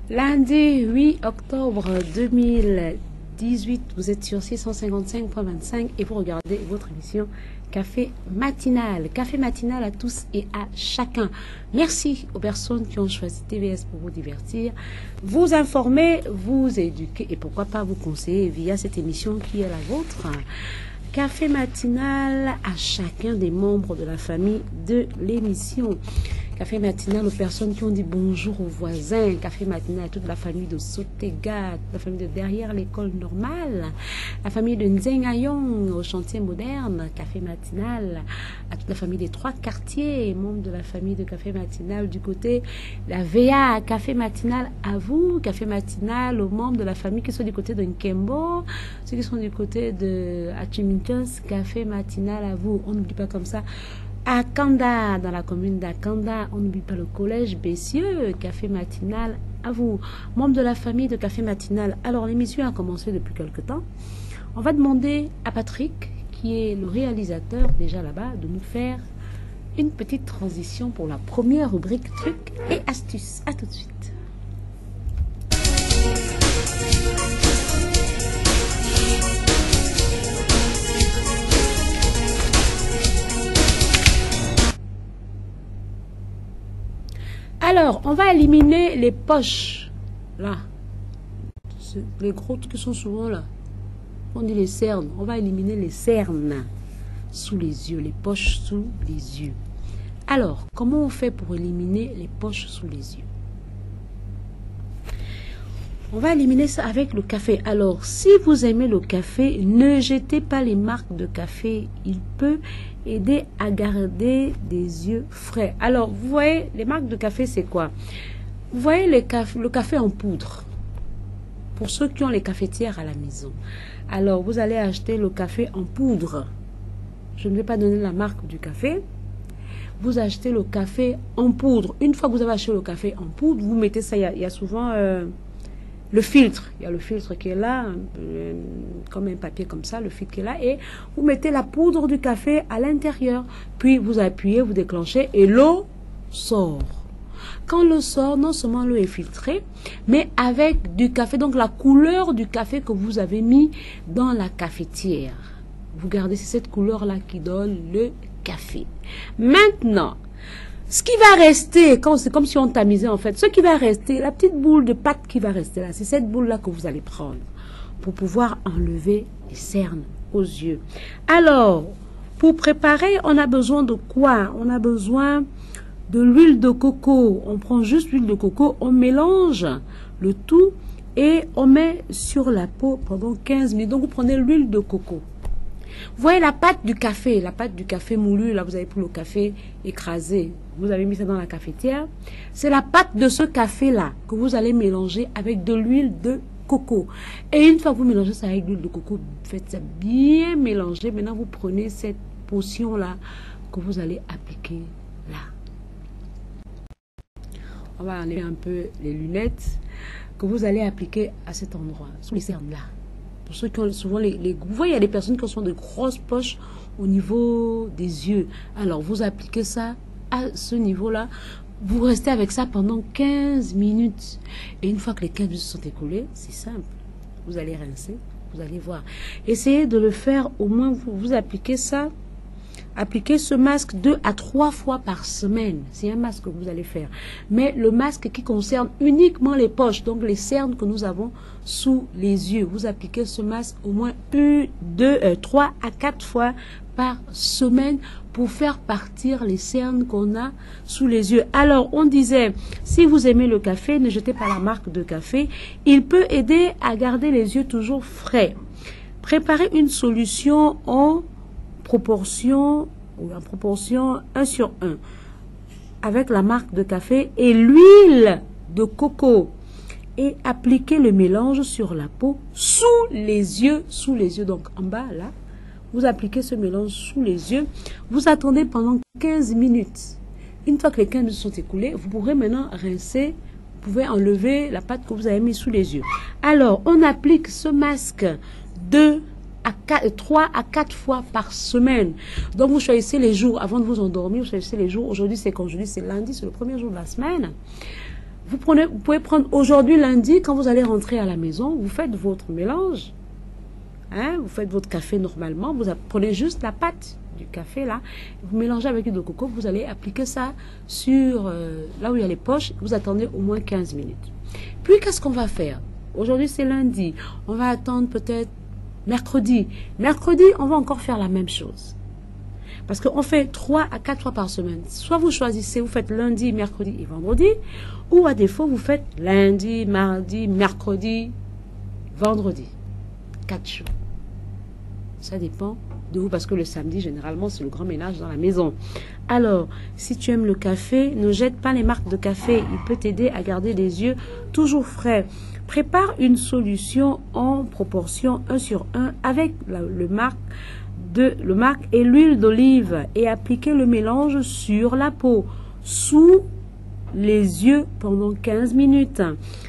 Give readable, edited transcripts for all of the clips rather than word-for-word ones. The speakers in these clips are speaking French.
Lundi 8 octobre 2018, vous êtes sur 655.25 et vous regardez votre émission Café Matinal. Café Matinal à tous et à chacun. Merci aux personnes qui ont choisi TVS pour vous divertir, vous informer, vous éduquer et pourquoi pas vous conseiller via cette émission qui est la vôtre. Café Matinal à chacun des membres de la famille de l'émission. Café Matinal aux personnes qui ont dit bonjour aux voisins. Café Matinal à toute la famille de Sotega, la famille de derrière l'école normale, la famille de Nzengayong au chantier moderne. Café Matinal à toute la famille des trois quartiers, membres de la famille de Café Matinal du côté de la VA. Café Matinal à vous. Café Matinal aux membres de la famille qui sont du côté de Nkembo, ceux qui sont du côté de Achimitos. Café Matinal à vous. On n'oublie pas comme ça. À Kanda, dans la commune d'Akanda, on n'oublie pas le collège Bessieux. Café Matinal à vous. Membres de la famille de Café Matinal. Alors, l'émission a commencé depuis quelque temps. On va demander à Patrick, qui est le réalisateur déjà là-bas, de nous faire une petite transition pour la première rubrique trucs et astuces. À tout de suite. Alors, on va éliminer les poches, là. Les gros qui sont souvent là. On dit les cernes. On va éliminer les cernes sous les yeux, les poches sous les yeux. Alors, comment on fait pour éliminer les poches sous les yeux? On va éliminer ça avec le café. Alors, si vous aimez le café, ne jetez pas les marques de café. Il peut aider à garder des yeux frais. Alors, vous voyez, les marques de café, c'est quoi? Vous voyez le café en poudre. Pour ceux qui ont les cafetières à la maison. Alors, vous allez acheter le café en poudre. Je ne vais pas donner la marque du café. Vous achetez le café en poudre. Une fois que vous avez acheté le café en poudre, vous mettez ça, il y a souvent... le filtre, il y a le filtre qui est là, comme un papier comme ça, le filtre qui est là, et vous mettez la poudre du café à l'intérieur, puis vous appuyez, vous déclenchez, et l'eau sort. Quand l'eau sort, non seulement l'eau est filtrée, mais avec du café, donc la couleur du café que vous avez mis dans la cafetière. Vous gardez, c'est cette couleur-là qui donne le café. Maintenant, ce qui va rester, c'est comme si on tamisait en fait, ce qui va rester, la petite boule de pâte qui va rester là, c'est cette boule-là que vous allez prendre pour pouvoir enlever les cernes aux yeux. Alors, pour préparer, on a besoin de quoi? On a besoin de l'huile de coco. On prend juste l'huile de coco, on mélange le tout et on met sur la peau pendant 15 minutes. Donc, vous prenez l'huile de coco. Vous voyez la pâte du café moulu, là vous avez pris le café écrasé, vous avez mis ça dans la cafetière. C'est la pâte de ce café-là que vous allez mélanger avec de l'huile de coco. Et une fois que vous mélangez ça avec de l'huile de coco, faites ça bien mélanger. Maintenant vous prenez cette potion-là que vous allez appliquer là. On va enlever un peu les lunettes que vous allez appliquer à cet endroit, sous les cernes là. Pour ceux qui ont souvent vous voyez, il y a des personnes qui ont de grosses poches au niveau des yeux. Alors, vous appliquez ça à ce niveau-là. Vous restez avec ça pendant 15 minutes. Et une fois que les 15 minutes sont écoulées, c'est simple. Vous allez rincer, vous allez voir. Essayez de le faire au moins, vous appliquez ça. Appliquez ce masque 2 à 3 fois par semaine. C'est un masque que vous allez faire. Mais le masque qui concerne uniquement les poches, donc les cernes que nous avons sous les yeux. Vous appliquez ce masque au moins 3 à 4 fois par semaine pour faire partir les cernes qu'on a sous les yeux. Alors, on disait, si vous aimez le café, ne jetez pas la marque de café. Il peut aider à garder les yeux toujours frais. Préparez une solution en proportion 1:1 avec la marque de café et l'huile de coco et appliquez le mélange sur la peau sous les yeux, donc en bas là, vous appliquez ce mélange sous les yeux, vous attendez pendant 15 minutes. Une fois que les 15 minutes sont écoulées, vous pourrez maintenant rincer, vous pouvez enlever la pâte que vous avez mise sous les yeux. Alors, on applique ce masque 3 à 4 fois par semaine. Donc, vous choisissez les jours avant de vous endormir. Vous choisissez les jours. Aujourd'hui, c'est quand? Aujourd'hui, c'est lundi. C'est le premier jour de la semaine. Vous pouvez prendre aujourd'hui, lundi, quand vous allez rentrer à la maison, vous faites votre mélange. Hein, vous faites votre café normalement, vous prenez juste la pâte du café là, vous mélangez avec l'huile de coco, vous allez appliquer ça sur là où il y a les poches, vous attendez au moins 15 minutes. Puis qu'est-ce qu'on va faire? Aujourd'hui c'est lundi, on va attendre peut-être mercredi. Mercredi, on va encore faire la même chose. Parce qu'on fait 3 à 4 fois par semaine. Soit vous choisissez, vous faites lundi, mercredi et vendredi, ou à défaut, vous faites lundi, mardi, mercredi, vendredi. 4 jours. Ça dépend de vous, parce que le samedi, généralement, c'est le grand ménage dans la maison. Alors, si tu aimes le café, ne jette pas les marques de café. Il peut t'aider à garder les yeux toujours frais. Prépare une solution en proportion 1:1 avec le marc et l'huile d'olive et appliquez le mélange sur la peau, sous les yeux pendant 15 minutes.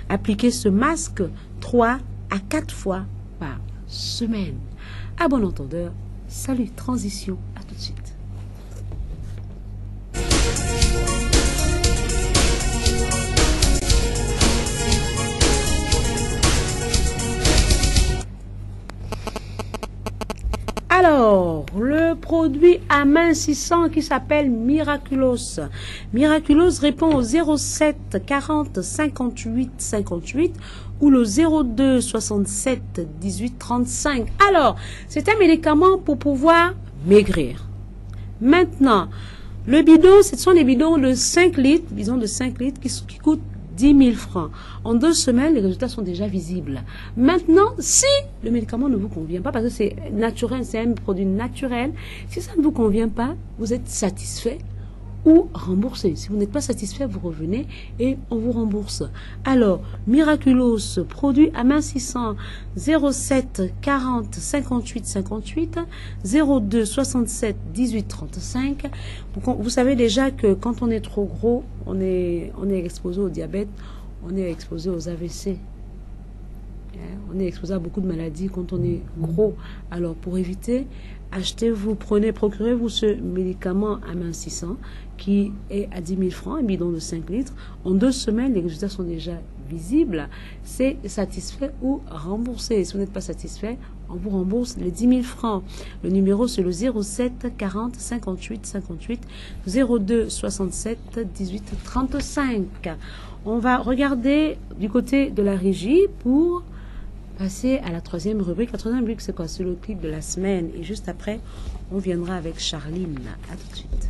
Appliquez ce masque 3 à 4 fois par semaine. À bon entendeur, salut, transition, à tout de suite. Alors, le produit amincissant qui s'appelle Miraculous. Miraculous répond au 07 40 58 58 ou le 02 67 18 35. Alors, c'est un médicament pour pouvoir maigrir. Maintenant, le bidon, ce sont des bidons de 5 litres, disons de 5 litres qui coûtent 10 000 francs. En 2 semaines, les résultats sont déjà visibles. Maintenant, si le médicament ne vous convient pas, parce que c'est naturel, c'est un produit naturel, si ça ne vous convient pas, vous êtes satisfait ou remboursé. Si vous n'êtes pas satisfait, vous revenez et on vous rembourse. Alors, Miraculous, produit amincissant 07 40 58 58 02 67 18 35. Vous savez déjà que quand on est trop gros, on est exposé au diabète, on est exposé aux AVC. On est exposé à beaucoup de maladies quand on est gros. Alors, pour éviter, procurez-vous ce médicament amincissant qui est à 10 000 francs, un bidon de 5 litres. En 2 semaines, les résultats sont déjà visibles. C'est satisfait ou remboursé. Si vous n'êtes pas satisfait, on vous rembourse les 10 000 francs. Le numéro, c'est le 07 40 58 58 02 67 18 35. On va regarder du côté de la régie pour passer à la troisième rubrique. La troisième rubrique, c'est quoi? C'est le clip de la semaine. Et juste après, on viendra avec Charline. À tout de suite.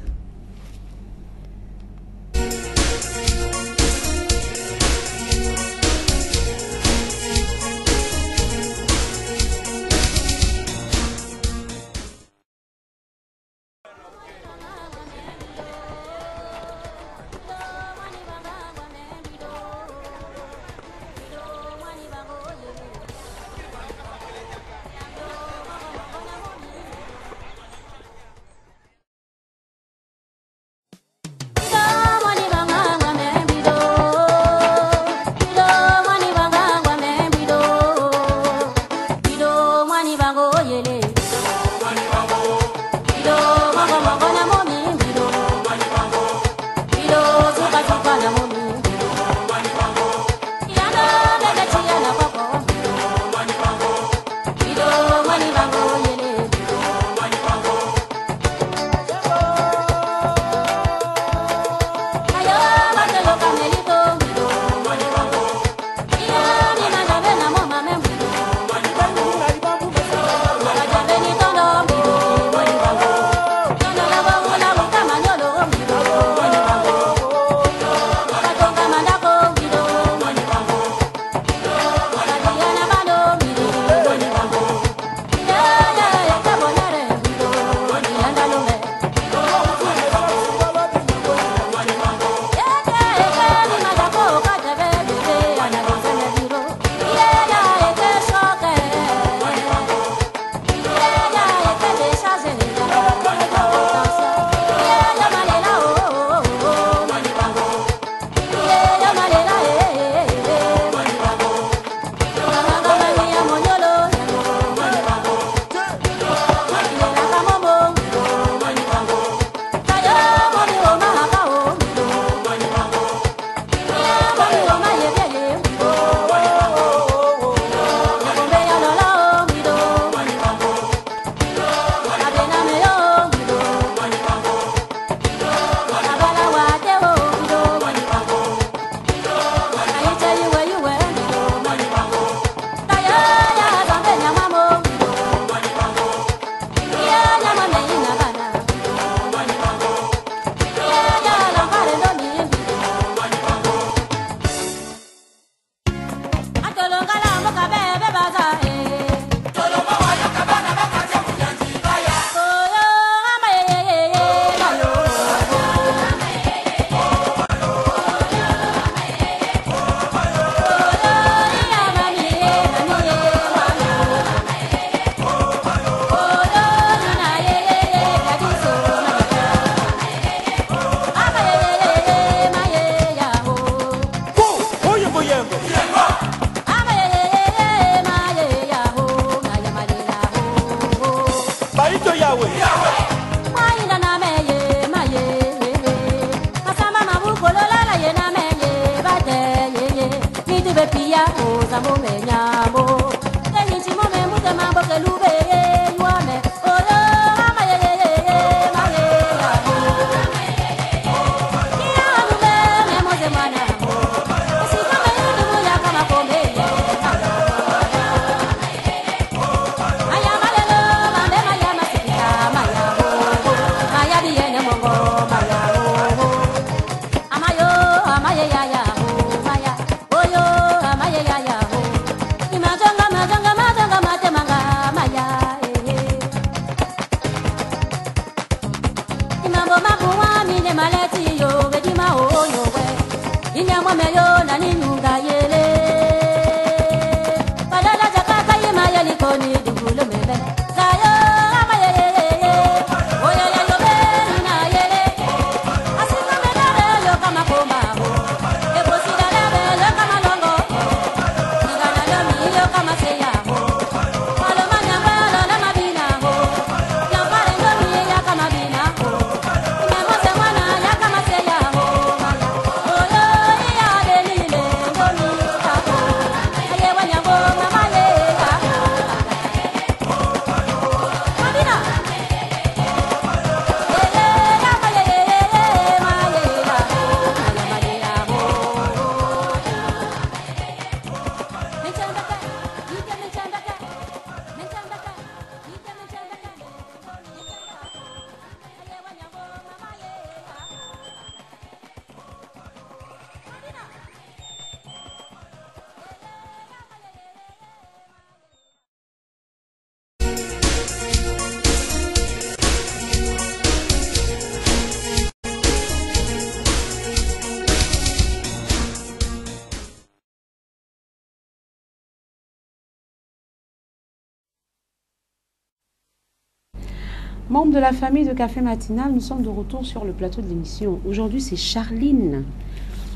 Membres de la famille de Café Matinal, nous sommes de retour sur le plateau de l'émission. Aujourd'hui, c'est Charline.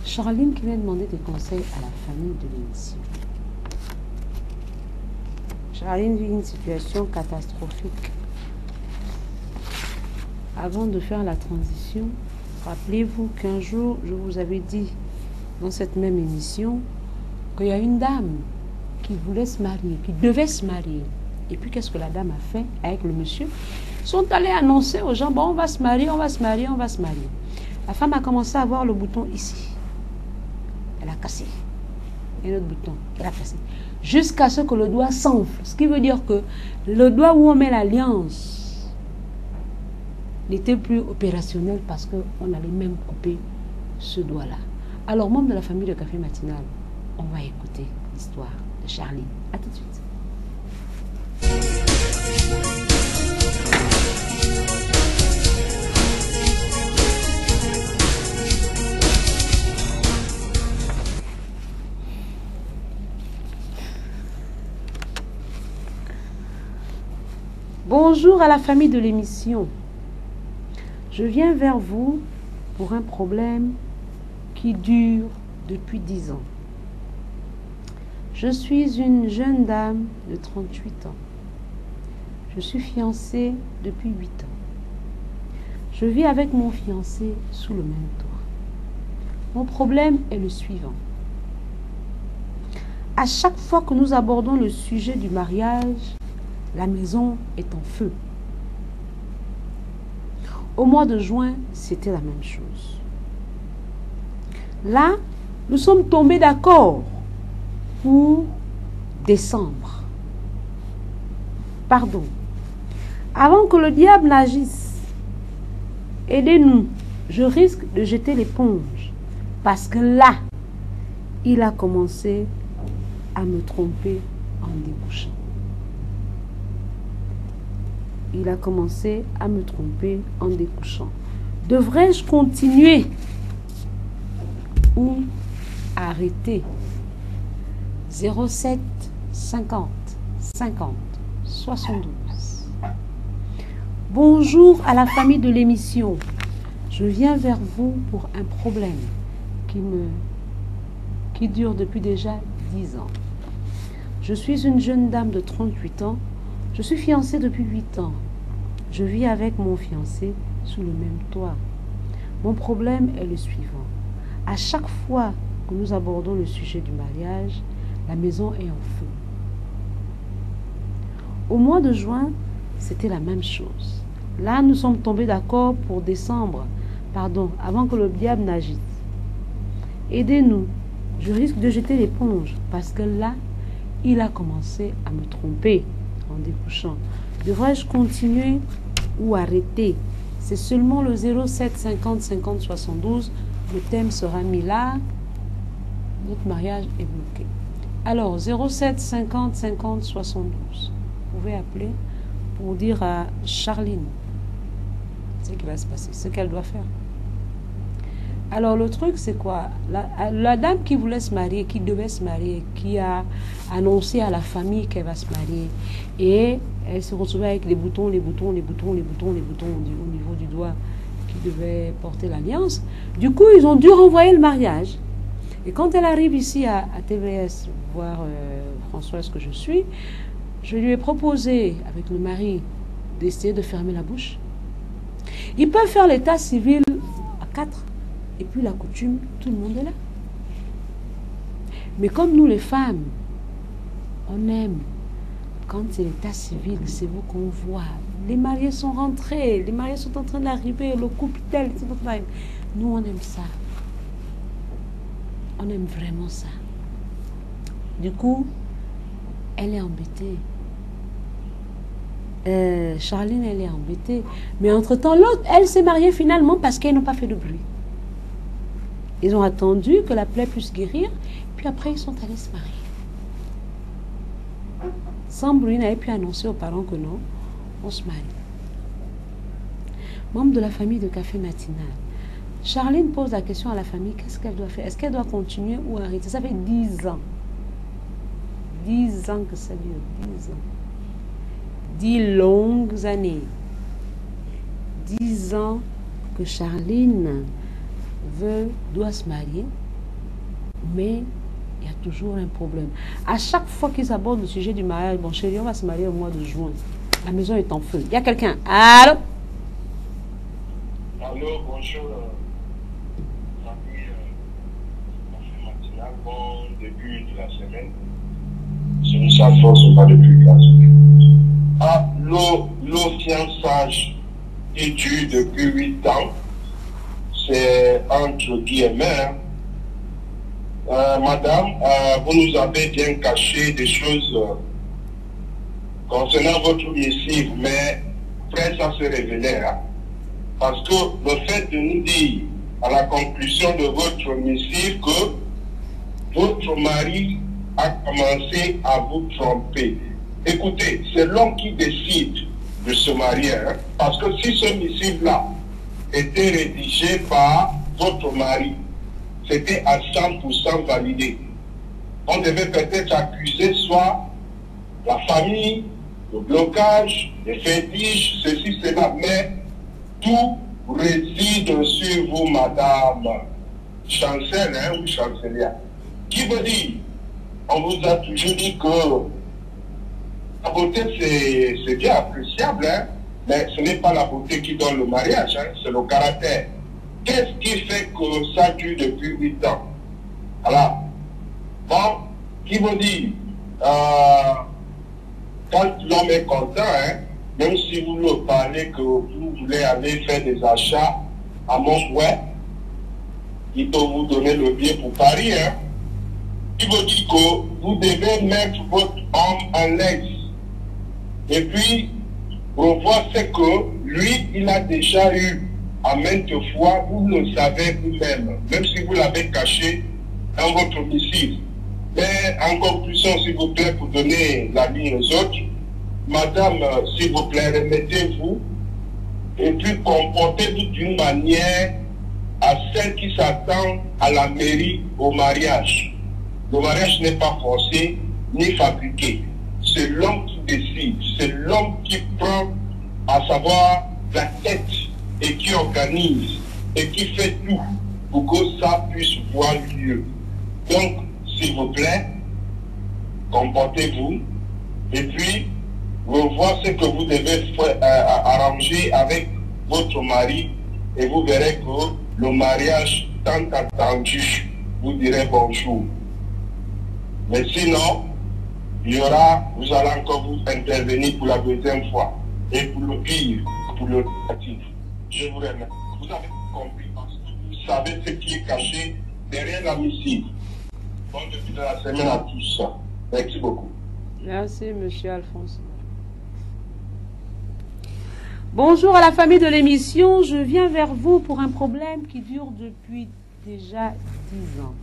Charline qui vient demander des conseils à la famille de l'émission. Charline vit une situation catastrophique. Avant de faire la transition, rappelez-vous qu'un jour, je vous avais dit dans cette même émission qu'il y a une dame qui voulait se marier, qui devait se marier. Et puis, qu'est-ce que la dame a fait avec le monsieur? Ils sont allés annoncer aux gens, bon, on va se marier, on va se marier, on va se marier. La femme a commencé à voir le bouton ici. Elle a cassé. Et l'autre bouton, elle a cassé. Jusqu'à ce que le doigt s'enfle. Ce qui veut dire que le doigt où on met l'alliance n'était plus opérationnel parce qu'on allait même couper ce doigt-là. Alors, membre de la famille de Café Matinal, on va écouter l'histoire de Charline. À tout de suite. Bonjour à la famille de l'émission. Je viens vers vous pour un problème qui dure depuis 10 ans. Je suis une jeune dame de 38 ans. Je suis fiancée depuis 8 ans. Je vis avec mon fiancé sous le même toit. Mon problème est le suivant. À chaque fois que nous abordons le sujet du mariage, la maison est en feu. Au mois de juin, c'était la même chose. Là, nous sommes tombés d'accord pour décembre. Pardon. Avant que le diable n'agisse, aidez-nous. Je risque de jeter l'éponge. Parce que là, il a commencé à me tromper en découchant. Il a commencé à me tromper en découchant. Devrais-je continuer ou arrêter? 07 50 50 72. Bonjour à la famille de l'émission. Je viens vers vous pour un problème qui dure depuis déjà 10 ans. Je suis une jeune dame de 38 ans. Je suis fiancée depuis 8 ans. Je vis avec mon fiancé sous le même toit. Mon problème est le suivant. À chaque fois que nous abordons le sujet du mariage, La maison est en feu. Au mois de juin, c'était la même chose. Là, nous sommes tombés d'accord pour décembre, pardon, avant que le diable n'agisse. Aidez-nous. Je risque de jeter l'éponge parce que là, il a commencé à me tromper en découchant. Devrais-je continuer ou arrêter? C'est seulement le 07 50 50 72. Le thème sera mis là. Notre mariage est bloqué. Alors, 07 50 50 72. Vous pouvez appeler pour dire à Charline ce qui va se passer, ce qu'elle doit faire. Alors, le truc, c'est quoi? La dame qui voulait se marier, qui devait se marier, qui a annoncé à la famille qu'elle va se marier, et elle se retrouvait avec les boutons au niveau du doigt qui devait porter l'alliance. Du coup, ils ont dû renvoyer le mariage. Et quand elle arrive ici à TVS, voir Françoise que je suis, je lui ai proposé, avec le mari, d'essayer de fermer la bouche. Ils peuvent faire l'état civil à 4. Et puis la coutume, tout le monde est là. Mais comme nous les femmes, on aime, quand c'est l'état civil, c'est vous qu'on voit. Les mariés sont rentrés, les mariés sont en train d'arriver, le couple tel, etc. Nous, on aime ça. On aime vraiment ça. Du coup, elle est embêtée. Charline, elle est embêtée. Mais entre-temps, l'autre, elle s'est mariée finalement parce qu'elle n'a pas fait de bruit. Ils ont attendu que la plaie puisse guérir, puis après ils sont allés se marier. Sans bruit, ils n'avaient pu annoncer aux parents que non, on se marie. Membre de la famille de café matinal. Charline pose la question à la famille, qu'est-ce qu'elle doit faire? Est-ce qu'elle doit continuer ou arrêter? Ça fait 10 ans. 10 ans que ça dure, 10 ans. 10 longues années. 10 ans que Charline doit se marier, mais il y a toujours un problème. À chaque fois qu'ils abordent le sujet du mariage, bon chérie, on va se marier au mois de juin. La maison est en feu. Il y a quelqu'un. Allô? Allô, bonjour. Famille, matinale, bon début de la semaine. C'est une sale force, pas depuis la semaine. Ah, l'eau fiançage qui dure depuis 8 ans. C'est entre guillemets. Madame, vous nous avez bien caché des choses concernant votre missive, mais après ça se révélait. Hein, parce que le fait de nous dire à la conclusion de votre missive que votre mari a commencé à vous tromper. Écoutez, c'est l'homme qui décide de se marier. Hein, parce que si ce missive-là était rédigé par votre mari, c'était à 100% validé. On devait peut-être accuser soit la famille, le blocage, les fétiches, ceci, cela, mais tout réside sur vous, madame chancelle, hein, ou chancelière. Qui veut dire, on vous a toujours dit que la beauté, c'est bien appréciable, hein, mais ce n'est pas la beauté qui donne le mariage, hein, c'est le caractère. Qu'est-ce qui fait que ça dure depuis 8 ans? Voilà. Bon, qui veut dire, quand l'homme est content, hein, même si vous le parlez que vous voulez aller faire des achats à Montouet, il peut vous donner le billet pour Paris. Hein. Il veut dire que vous devez mettre votre homme en l'aise. Et puis, revoir ce que lui, il a déjà eu à maintes fois, vous le savez vous-même, même si vous l'avez caché dans votre missive. Mais en conclusion, s'il vous plaît, pour donner la ligne aux autres, madame, s'il vous plaît, remettez-vous et puis comportez-vous d'une manière à celle qui s'attend à la mairie au mariage. Le mariage n'est pas forcé ni fabriqué. C'est l'homme qui décide, c'est l'homme qui prend, à savoir, la tête et qui organise et qui fait tout pour que ça puisse voir lieu. Donc, s'il vous plaît, comportez-vous et puis revoir ce que vous devez arranger avec votre mari et vous verrez que le mariage tant attendu vous direz bonjour. Mais sinon, il y aura, vous allez encore vous intervenir pour la deuxième fois. Et pour le pire, pour le négatif. Je vous remercie. Vous avez compris parce que vous savez ce qui est caché derrière la missive. Bon début de la semaine à tous. Merci beaucoup. Merci, monsieur Alphonse. Bonjour à la famille de l'émission. Je viens vers vous pour un problème qui dure depuis déjà 10 ans.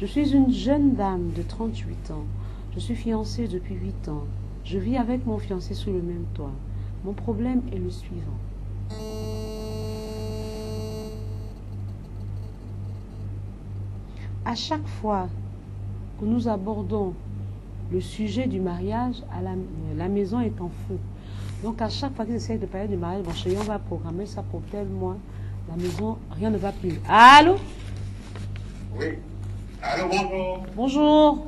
Je suis une jeune dame de 38 ans. Je suis fiancée depuis 8 ans. Je vis avec mon fiancé sous le même toit. Mon problème est le suivant. À chaque fois que nous abordons le sujet du mariage, la maison est en feu. Donc à chaque fois qu'ils essayent de parler du mariage, bon chérie, on va programmer ça pour tel mois. La maison, rien ne va plus. Allô? Oui. Allô, bonjour. Bonjour.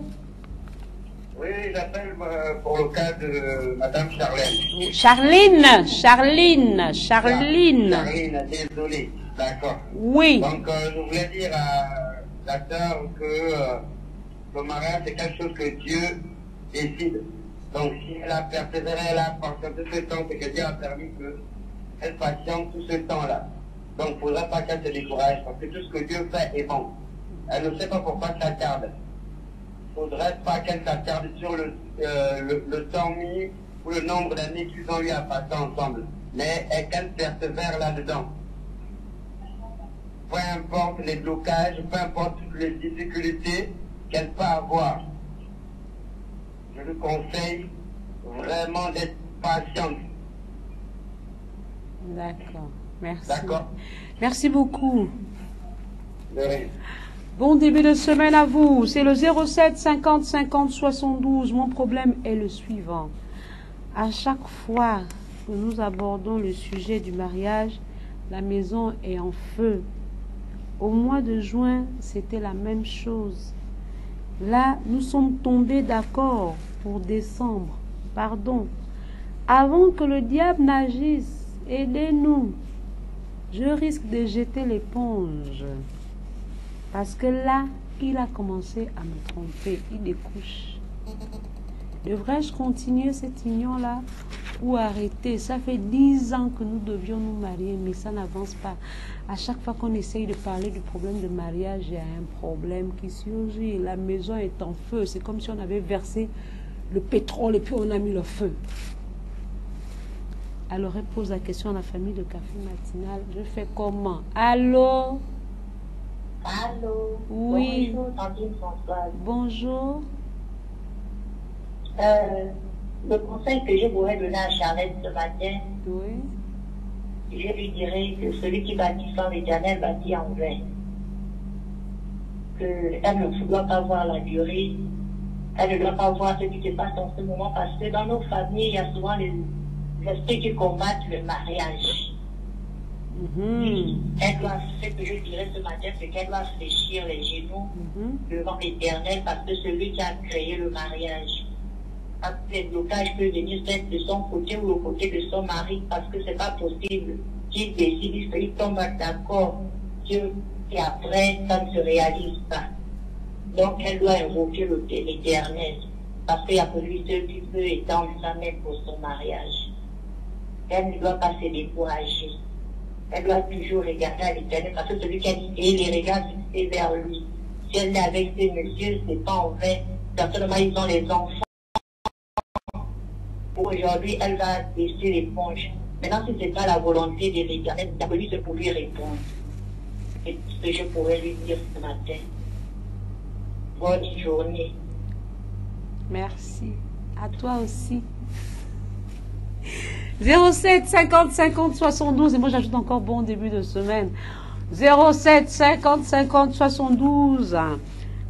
Oui, j'appelle pour le cas de Madame Charlène. Charline, Charline, désolé. D'accord. Oui. Donc, je voulais dire à la sœur que le mariage, c'est quelque chose que Dieu décide. Donc, si elle a persévéré, elle a patienté ce temps, c'est que Dieu a permis qu'elle patiente tout ce temps-là. Donc, il ne faudrait pas qu'elle se décourage, parce que tout ce que Dieu fait est bon. Elle ne sait pas pourquoi ça tarde. Il ne faudrait pas qu'elle s'attarde sur le temps mis ou le nombre d'années qu'ils ont eu à passer ensemble. Mais qu'elle persévère là-dedans. Peu importe les blocages, peu importe les difficultés qu'elle peut avoir. Je lui conseille vraiment d'être patiente. D'accord. Merci. D'accord. Merci beaucoup. De rien. Bon début de semaine à vous. C'est le 07 50 50 72. Mon problème est le suivant. À chaque fois que nous abordons le sujet du mariage, la maison est en feu. Au mois de juin, c'était la même chose. Là, nous sommes tombés d'accord pour décembre. Pardon. Avant que le diable n'agisse, aidez-nous. Je risque de jeter l'éponge. Parce que là, il a commencé à me tromper. Il découche. Devrais-je continuer cette union-là ou arrêter? Ça fait 10 ans que nous devions nous marier, mais ça n'avance pas. À chaque fois qu'on essaye de parler du problème de mariage, il y a un problème qui surgit. La maison est en feu. C'est comme si on avait versé le pétrole et puis on a mis le feu. Alors, elle pose la question à la famille de café matinal. Je fais comment? Allô? Allô? Oui. Bonjour, Tantine Françoise. Bonjour. Le conseil que je pourrais donner à Charlotte ce matin, Oui. je lui dirais que celui qui bâtit sans l'Éternel bâtit en vain. Elle ne doit pas voir la durée, elle ne doit pas voir ce qui se passe en ce moment, parce que dans nos familles, il y a souvent les esprits qui combattent le mariage. Elle doit, ce que je dirais ce matin, c'est qu'elle doit fléchir les genoux devant l'Éternel, parce que celui qui a créé le mariage. Parce que les blocages peuvent venir peut-être de son côté ou au côté de son mari, parce que c'est pas possible qu'il décide, il tombe d'accord, et après, ça ne se réalise pas. Donc, elle doit invoquer l'Éternel, parce qu'il y a que lui seul qui peut étendre sa main pour son mariage. Elle ne doit pas se décourager. Elle doit toujours regarder à l'Éternel, parce que celui qui a dit, et les regards fixés vers lui. Si elle est avec ces messieurs, c'est pas en vain. Certainement, ils ont les enfants. Aujourd'hui, elle va baisser l'éponge. Maintenant, si ce n'est pas la volonté de l'Éternel, il y a que lui pour lui répondre. C'est ce que je pourrais lui dire ce matin. Bonne journée. Merci. À toi aussi. 07 50 50 72. Et moi, j'ajoute encore bon début de semaine. 07 50 50 72.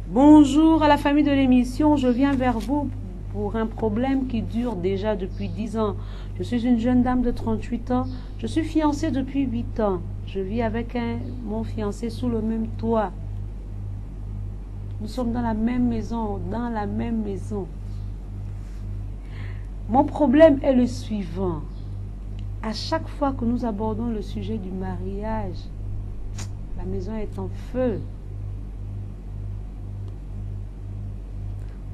Bonjour à la famille de l'émission. Je viens vers vous pour un problème qui dure déjà depuis 10 ans. Je suis une jeune dame de 38 ans. Je suis fiancée depuis 8 ans. Je vis avec mon fiancé sous le même toit. Nous sommes dans la même maison, Mon problème est le suivant. À chaque fois que nous abordons le sujet du mariage, la maison est en feu.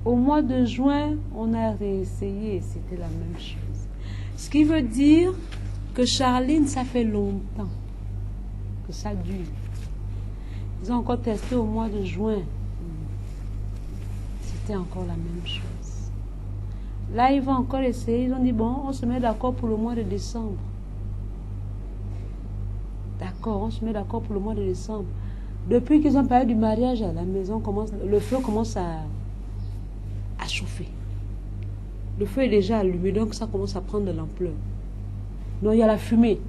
Au mois de juin, on a réessayé, c'était la même chose. Ce qui veut dire que Charline, ça fait longtemps que ça dure. Ils ont encore testé au mois de juin. C'était encore la même chose. Là, ils vont encore essayer. Ils ont dit, bon, on se met d'accord pour le mois de décembre. D'accord, on se met d'accord pour le mois de décembre. Depuis qu'ils ont parlé du mariage à la maison, le feu commence à chauffer. Le feu est déjà allumé, donc ça commence à prendre de l'ampleur. Donc il y a la fumée.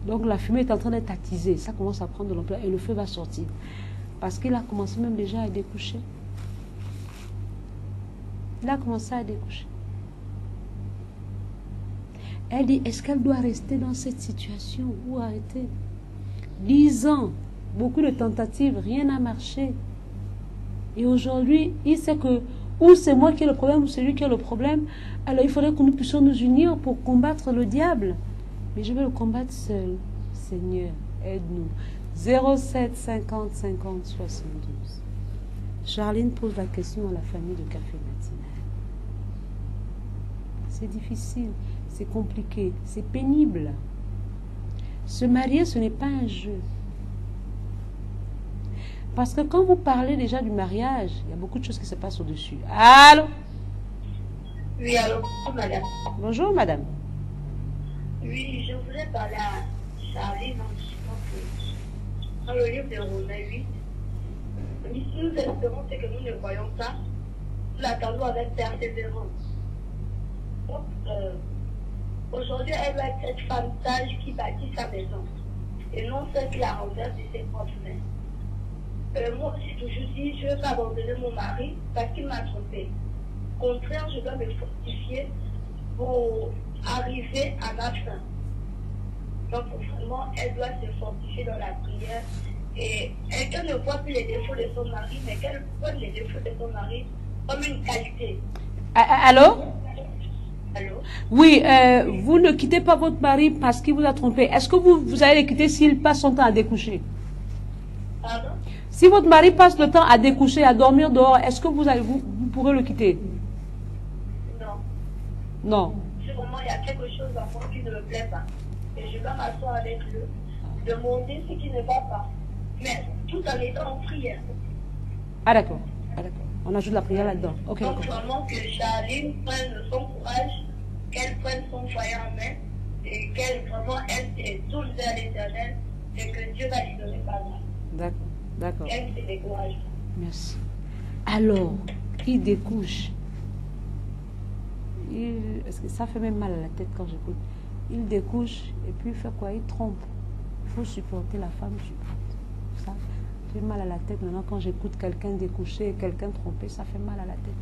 Donc la fumée est en train d'être attisée. Ça commence à prendre de l'ampleur et le feu va sortir. Parce qu'il a commencé même déjà à découcher. Il a commencé à découcher. Elle dit, est-ce qu'elle doit rester dans cette situation ou arrêter? 10 ans, beaucoup de tentatives, rien n'a marché. Et aujourd'hui, il sait que ou c'est moi qui ai le problème ou c'est lui qui a le problème. Alors il faudrait que nous puissions nous unir pour combattre le diable. Mais je vais le combattre seul. Seigneur, aide-nous. 07 50 50 72. Charline pose la question à la famille de Café Matinal. C'est difficile, c'est compliqué, c'est pénible. Se marier, ce n'est pas un jeu. Parce que quand vous parlez déjà du mariage, il y a beaucoup de choses qui se passent au-dessus. Allô? Oui, allô, madame. Bonjour, madame. Oui, je voudrais parler à Charline en disant que dans le livre de Romains 8, on dit si nous espérons ce que nous ne voyons pas, nous l'attendons avec persévérance. Donc, aujourd'hui, elle va être cette femme sage qui bâtit sa maison et non celle qui la renverse de ses propres mains. Moi, j'ai toujours dit, je ne veux pas abandonner mon mari parce qu'il m'a trompé. Au contraire, je dois me fortifier pour arriver à ma fin. Donc, vraiment, elle doit se fortifier dans la prière et qu'elle ne voit plus les défauts de son mari, mais qu'elle voit les défauts de son mari comme une qualité. Allô? Allô? Oui, vous ne quittez pas votre mari parce qu'il vous a trompé. Est-ce que vous allez le quitter s'il passe son temps à découcher? Pardon? Si votre mari passe le temps à découcher, à dormir dehors, est-ce que vous pourrez le quitter? Non. Non. Sûrement, il y a quelque chose en moi qui ne me plaît pas. Et je dois m'asseoir avec lui, demander ce qui ne va pas. Mais tout en étant en prière. Ah d'accord. Ah, d'accord. On ajoute la prière là-dedans. Ok, Donc d'accord. vraiment que Charline prenne son courage, qu'elle prenne son foyer en main et qu'elle vraiment elle se tourne vers l'Éternel et que Dieu va lui donner pardon. D'accord. D'accord. Elle se décourage. Merci. Alors, il découche. Est-ce que ça fait même mal à la tête quand j'écoute? Il découche et puis il fait quoi? Il trompe. Il faut supporter, la femme supporte. Ça fait mal à la tête maintenant quand j'écoute quelqu'un découcher et quelqu'un tromper, ça fait mal à la tête.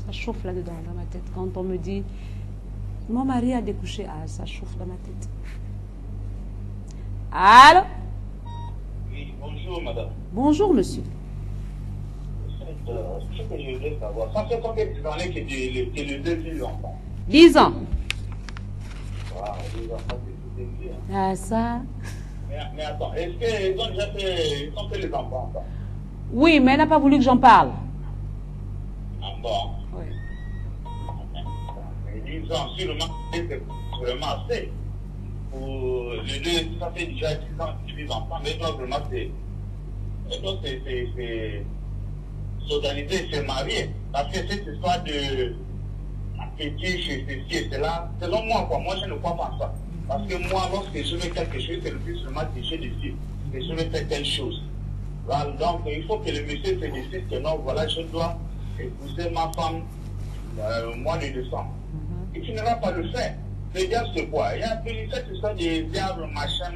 Ça chauffe là-dedans dans ma tête. Quand on me dit, mon mari a découché, ah, ça chauffe dans ma tête. Allô? Oui, bonjour madame. Bonjour monsieur. Ce que je voulais savoir, ça fait combien d'années que le début l'enfant? 10 ans. Wow, 10 ans, ça c'est tout bien. Ah, ça. Mais attends, est-ce qu'ils ont déjà fait, ils ont fait les enfants encore? Oui, mais elle n'a pas voulu que j'en parle. Ah bon? Oui. Mais 10 ans, sûrement, c'est vraiment assez. Pour les deux, ça fait déjà 10 ans qu'ils vivent ensemble, mais ils doivent vraiment s'organiser, se marier. Parce que cette histoire de fétiche et ceci et cela, selon moi, quoi, moi je ne crois pas en ça. Parce que moi, lorsque je veux quelque chose, c'est le plus seulement que je décide que je veux faire telle chose. Voilà, donc il faut que le monsieur se décide que non, voilà, je dois épouser ma femme au mois de décembre. Et tu n'auras pas le faire. Le diable c'est quoi? Il y a cette histoire des diables, machin.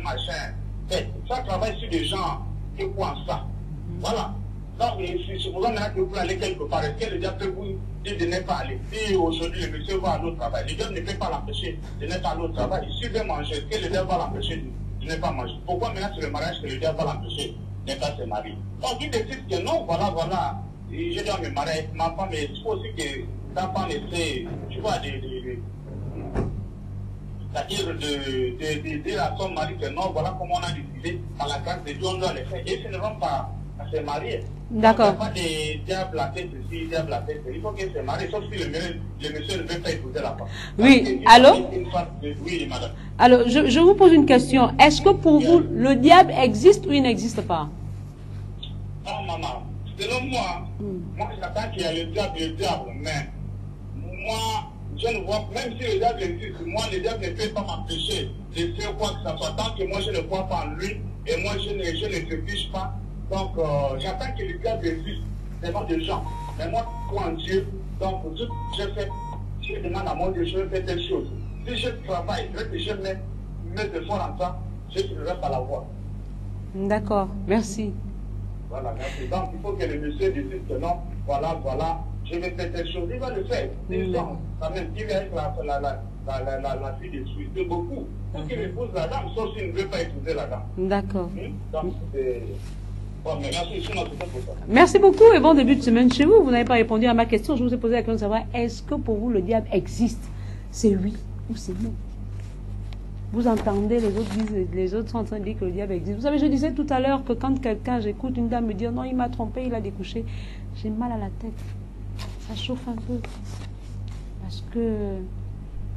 Ça travaille sur des gens qui croient en ça. Voilà. Donc, c'est pour ça maintenant que vous pouvez aller quelque part. Est-ce que le diable peut vous dire de ne pas aller? Si aujourd'hui le monsieur va à l'autre travail, le diable ne peut pas l'empêcher de ne pas à l'autre travail. S'il veut manger, est-ce que le diable va l'empêcher de ne pas manger? Pourquoi maintenant c'est le mariage que le diable va l'empêcher de ne pas se marier? Donc, il décide que non, voilà, je dois me marier avec ma femme, mais il faut aussi que ta femme essaie, tu vois, c'est-à-dire de dire à son mari que non, voilà comment on a décidé, par la grâce de Dieu, on doit le faire. Et ce ne vont pas à se marier. D'accord. Il n'y a pas de diable la tête ici, diable la tête. Il faut qu'elle se marie, sauf si le monsieur ne veut pas épouser la femme. Oui, allô? Oui, madame. Alors, je vous pose une question. Est-ce que pour vous, le diable existe ou il n'existe pas? Non, maman. Selon moi, moi j'attends qu'il y a le diable, mais moi, je ne vois, même si le diable existe, moi, le diable ne peut pas m'empêcher de faire quoi que ce soit. Tant que moi, je ne crois pas en lui, et moi, je ne fétiche pas. Donc, j'attends que le diable existe devant des gens. Mais moi, je crois en Dieu. Donc, tout je demande à mon Dieu, je fais telle chose. Si je travaille, je mets de fort en ça, je ne vais pas la voir. D'accord, merci. Voilà, merci. Donc, il faut que le monsieur dise que non, voilà, je vais faire telle chose. Il va le faire. Il est avec la fille de Suisse. C'est beaucoup. Il faut qu'il épouse la dame, sauf s'il ne veut pas épouser la dame. D'accord. Donc, c'est... Bon, mais merci, sinon, c'est pour ça. Merci beaucoup et bon début de semaine chez vous. Vous n'avez pas répondu à ma question. Je vous ai posé la question de savoir, est-ce que pour vous le diable existe? C'est oui ou c'est non? Vous entendez, les autres sont en train de dire que le diable existe. Vous savez, je disais tout à l'heure que quand j'écoute une dame me dire non, il m'a trompé, il a découché, j'ai mal à la tête. Ça chauffe un peu. Parce que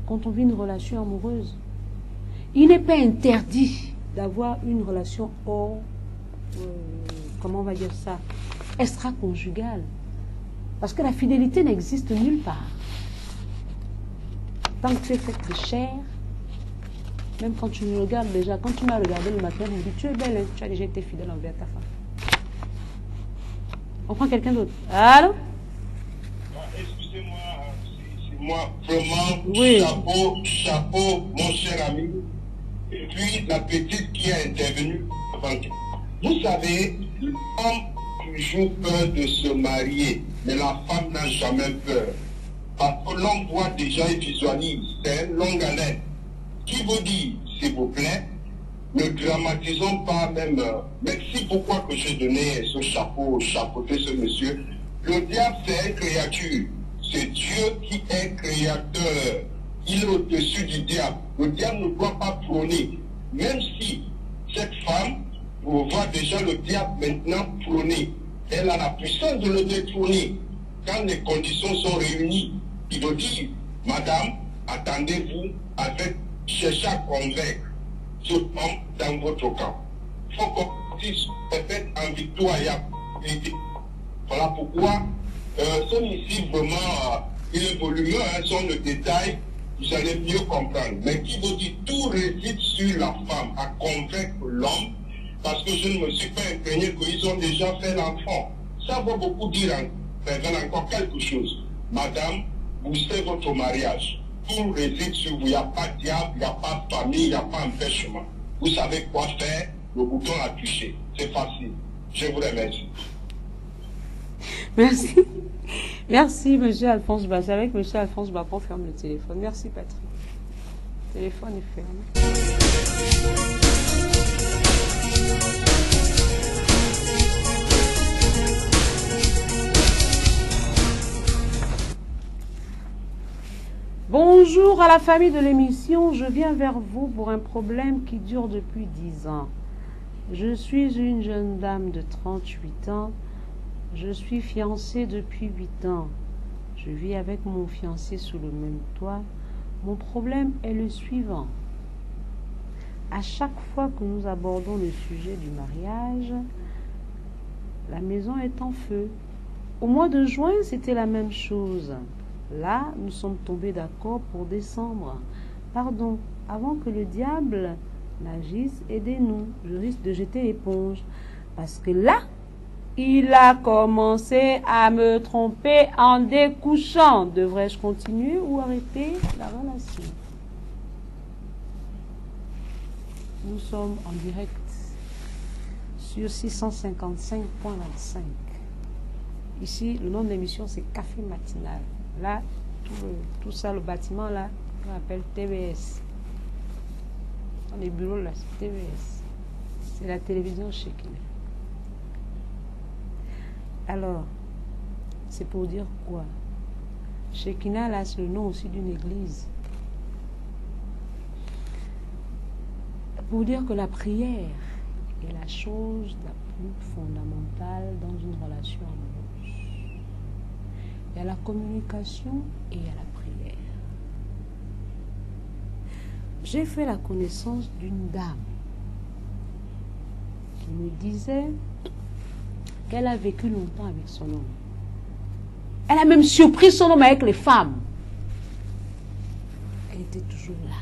quand on vit une relation amoureuse, il n'est pas interdit d'avoir une relation hors, comment on va dire ça, extra-conjugale. Parce que la fidélité n'existe nulle part. Tant que tu es faite de chair, même quand tu me regardes déjà, quand tu m'as regardé le matin, vous me dites, tu es belle, hein, tu as déjà été fidèle envers ta femme. On prend quelqu'un d'autre. Allô? Excusez-moi, c'est moi, vraiment, oui. chapeau, mon cher ami. Et puis, la petite qui a intervenu avant. Vous savez, l'homme a toujours peur de se marier, mais la femme n'a jamais peur. Parce que l'homme voit déjà et visualise, c'est une longue haleine. Qui vous dit, s'il vous plaît, ne dramatisons pas même. Merci pourquoi que j'ai donné ce chapeauté ce monsieur. Le diable, c'est une créature. C'est Dieu qui est créateur. Il est au-dessus du diable. Le diable ne doit pas prôner. Même si cette femme, vous voyez déjà le diable maintenant prôner. Elle a la puissance de le détrôner. Quand les conditions sont réunies, il veut dire, madame, attendez-vous avec cherchez à convaincre ce homme dans votre camp. Il faut qu'on puisse peut-être en victoire et à... Voilà pourquoi son ici vraiment, il est volumineux, sont le détail, vous allez mieux comprendre. Mais qui vous dit tout réside sur la femme, à convaincre l'homme, parce que je ne me suis pas imprégné qu'ils ont déjà fait l'enfant. Ça va beaucoup dire encore quelque chose. Madame, vous savez votre mariage. Tout réside sur vous. Il n'y a pas de diable, il n'y a pas de famille, il n'y a pas d'empêchement. Vous savez quoi faire, le bouton à toucher. C'est facile. Je vous remercie. Merci. Merci, monsieur Alphonse Bas. C'est avec monsieur Alphonse Bas qu'on ferme le téléphone. Merci, Patrick. Le téléphone est fermé. Bonjour à la famille de l'émission, je viens vers vous pour un problème qui dure depuis 10 ans. Je suis une jeune dame de 38 ans, je suis fiancée depuis 8 ans. Je vis avec mon fiancé sous le même toit. Mon problème est le suivant. À chaque fois que nous abordons le sujet du mariage, la maison est en feu. Au mois de juin, c'était la même chose. Là, nous sommes tombés d'accord pour décembre. Pardon, avant que le diable n'agisse, aidez-nous. Je risque de jeter l'éponge. Parce que là, il a commencé à me tromper en découchant. Devrais-je continuer ou arrêter la relation? Nous sommes en direct sur 655.25. Ici, le nom de l'émission, c'est Café Matinal. Là, tout ça, le bâtiment là, on appelle TVS. Dans les bureaux là, c'est TVS. C'est la télévision Shekinah. Alors, c'est pour dire quoi? Shekinah là, c'est le nom aussi d'une église. Pour dire que la prière est la chose la plus fondamentale dans une relation amoureuse. Il y a la communication et il y a la prière. J'ai fait la connaissance d'une dame qui me disait qu'elle a vécu longtemps avec son homme. Elle a même surpris son homme avec les femmes. Elle était toujours là.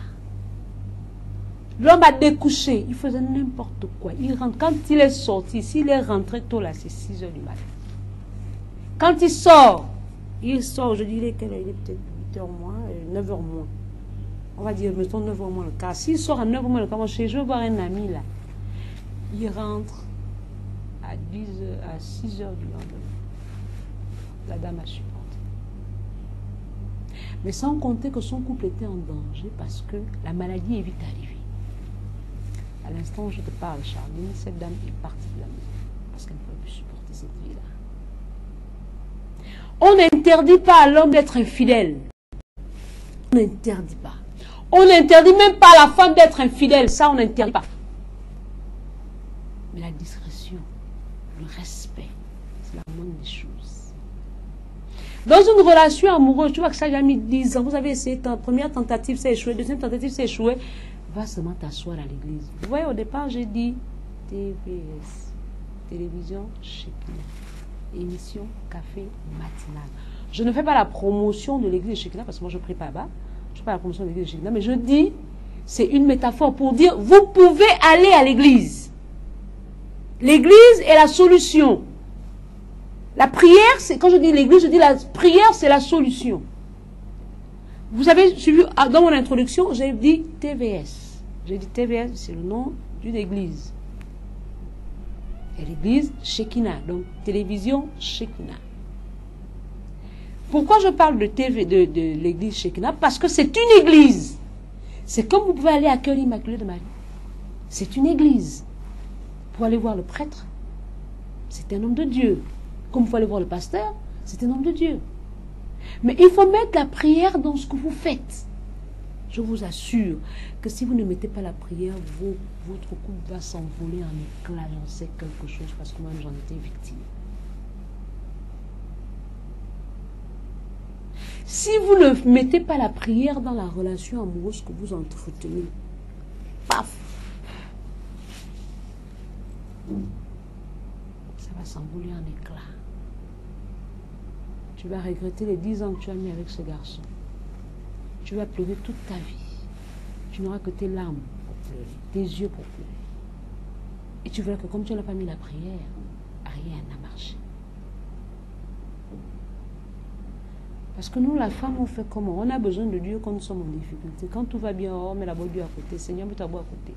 L'homme a découché, il faisait n'importe quoi. Il rentre. Quand il est sorti, s'il est rentré tôt là, c'est 6 h du matin. Quand il sort, je dirais qu'elle est peut-être 8 h moins, 9 h moins. On va dire, mettons 9 h moins le quart. S'il sort à 9 h moins le quart, je vais voir un ami là. Il rentre à 6 h du lendemain. La dame a supporté. Mais sans compter que son couple était en danger parce que la maladie est vite arrivée. À l'instant où je te parle, Charline, cette dame est partie de la maison parce qu'elle ne pouvait plus supporter cette vie-là. On n'interdit pas à l'homme d'être infidèle. On n'interdit pas. On n'interdit même pas à la femme d'être infidèle. Ça, on n'interdit pas. Mais la discrétion, le respect, c'est la moindre des choses. Dans une relation amoureuse, tu vois que ça a mis 10 ans. Vous avez essayé, première tentative, c'est échoué. Deuxième tentative, c'est échoué. Va seulement t'asseoir à l'église. Vous voyez, au départ, j'ai dit TVS, télévision Shekina, émission café matinale. Je ne fais pas la promotion de l'église de Shekina parce que moi, je ne prie pas là-bas. Je ne fais pas la promotion de l'église de Shekina, mais je dis, c'est une métaphore pour dire, vous pouvez aller à l'église. L'église est la solution. La prière, c'est quand je dis l'église, je dis la prière, c'est la solution. Vous avez suivi, dans mon introduction, j'ai dit TVS. J'ai dit TVS, c'est le nom d'une église. Et l'église, Shekina, donc télévision Shekina. Pourquoi je parle de l'église Shekina? Parce que c'est une église. C'est comme vous pouvez aller à Cœur Immaculé de Marie. C'est une église. Pour aller voir le prêtre, c'est un homme de Dieu. Comme vous allez voir le pasteur, c'est un homme de Dieu. Mais il faut mettre la prière dans ce que vous faites. Je vous assure que si vous ne mettez pas la prière, votre couple va s'envoler en éclats. J'en sais quelque chose parce que moi j'en étais victime. Si vous ne mettez pas la prière dans la relation amoureuse que vous entretenez, paf, ça va s'envoler en éclats. Tu vas regretter les 10 ans que tu as mis avec ce garçon. Tu vas pleurer toute ta vie. Tu n'auras que tes larmes pour pleurer, tes yeux pour pleurer. Et tu verras que comme tu n'as pas mis la prière, rien n'a marché. Parce que nous, la femme, on fait comment? On a besoin de Dieu quand nous sommes en difficulté. Quand tout va bien, on met la bonne Dieu à côté. Seigneur, mets ta boîte à côté.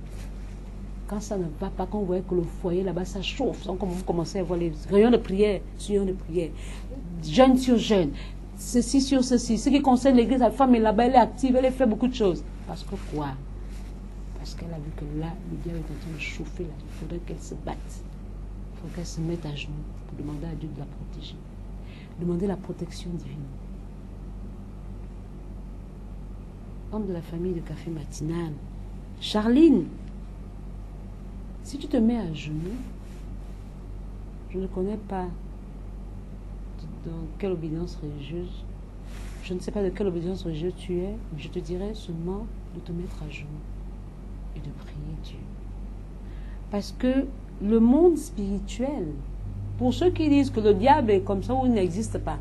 Quand ça ne va pas, quand on voit que le foyer là-bas, ça chauffe, donc vous commencez à voir les rayons de prière, jeûne sur jeûne, ceci sur ceci. Ce qui concerne l'église, la femme est là-bas, elle est active, elle fait beaucoup de choses. Parce que quoi? Parce qu'elle a vu que là, le diable est en train de chauffer, là. Il faudrait qu'elle se batte. Il faut qu'elle se mette à genoux pour demander à Dieu de la protéger. Demander la protection divine. Homme de la famille de café matinal, Charline, si tu te mets à genoux, je ne connais pas dans quelle obédience religieuse, je ne sais pas de quelle obédience religieuse tu es, mais je te dirais seulement de te mettre à genoux et de prier Dieu. Parce que le monde spirituel, pour ceux qui disent que le diable est comme ça ou il n'existe pas,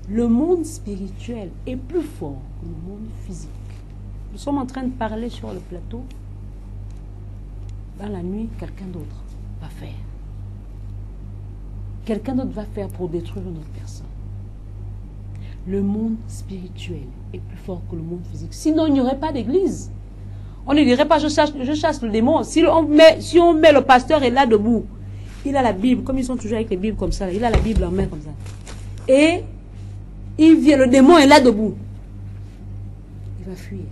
le monde spirituel est plus fort que le monde physique. Nous sommes en train de parler sur le plateau. Dans la nuit, quelqu'un d'autre va faire. Quelqu'un d'autre va faire pour détruire une autre personne. Le monde spirituel est plus fort que le monde physique. Sinon, il n'y aurait pas d'église. On ne dirait pas, je chasse le démon. Si on met le pasteur est là debout, il a la Bible, comme ils sont toujours avec les Bibles comme ça, il a la Bible en main comme ça. Et il vient, le démon est là debout. Il va fuir.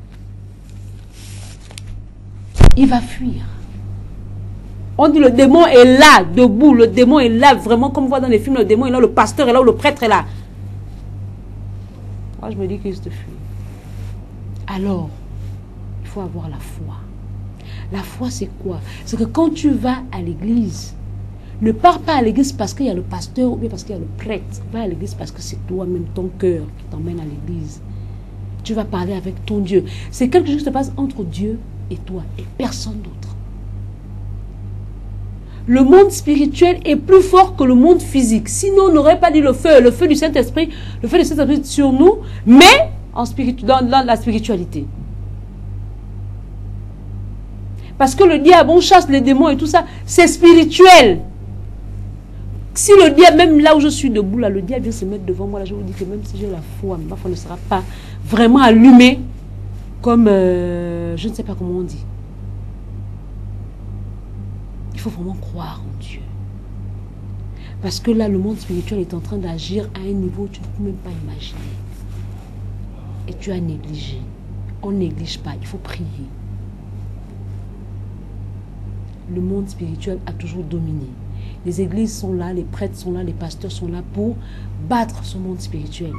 Il va fuir. On dit le démon est là, debout, le démon est là, vraiment comme on voit dans les films, le démon est là, le pasteur est là, ou le prêtre est là. Moi je me dis qu'il se fuit. Alors, il faut avoir la foi. La foi, c'est quoi? C'est que quand tu vas à l'église, ne pars pas à l'église parce qu'il y a le pasteur ou bien parce qu'il y a le prêtre. Va à l'église parce que c'est toi-même, ton cœur qui t'emmène à l'église. Tu vas parler avec ton Dieu. C'est quelque chose qui se passe entre Dieu et toi et personne d'autre. Le monde spirituel est plus fort que le monde physique. Sinon, on n'aurait pas dit le feu du Saint-Esprit, le feu du Saint-Esprit sur nous, mais dans la spiritualité. Parce que le diable, on chasse les démons et tout ça, c'est spirituel. Si le diable, même là où je suis debout, là, le diable vient se mettre devant moi, là, je vous dis que même si j'ai la foi, ma foi ne sera pas vraiment allumée comme, je ne sais pas comment on dit. Il faut vraiment croire en Dieu. Parce que là, le monde spirituel est en train d'agir à un niveau que tu ne peux même pas imaginer. Et tu as négligé. On ne néglige pas, il faut prier. Le monde spirituel a toujours dominé. Les églises sont là, les prêtres sont là, les pasteurs sont là pour battre ce monde spirituel.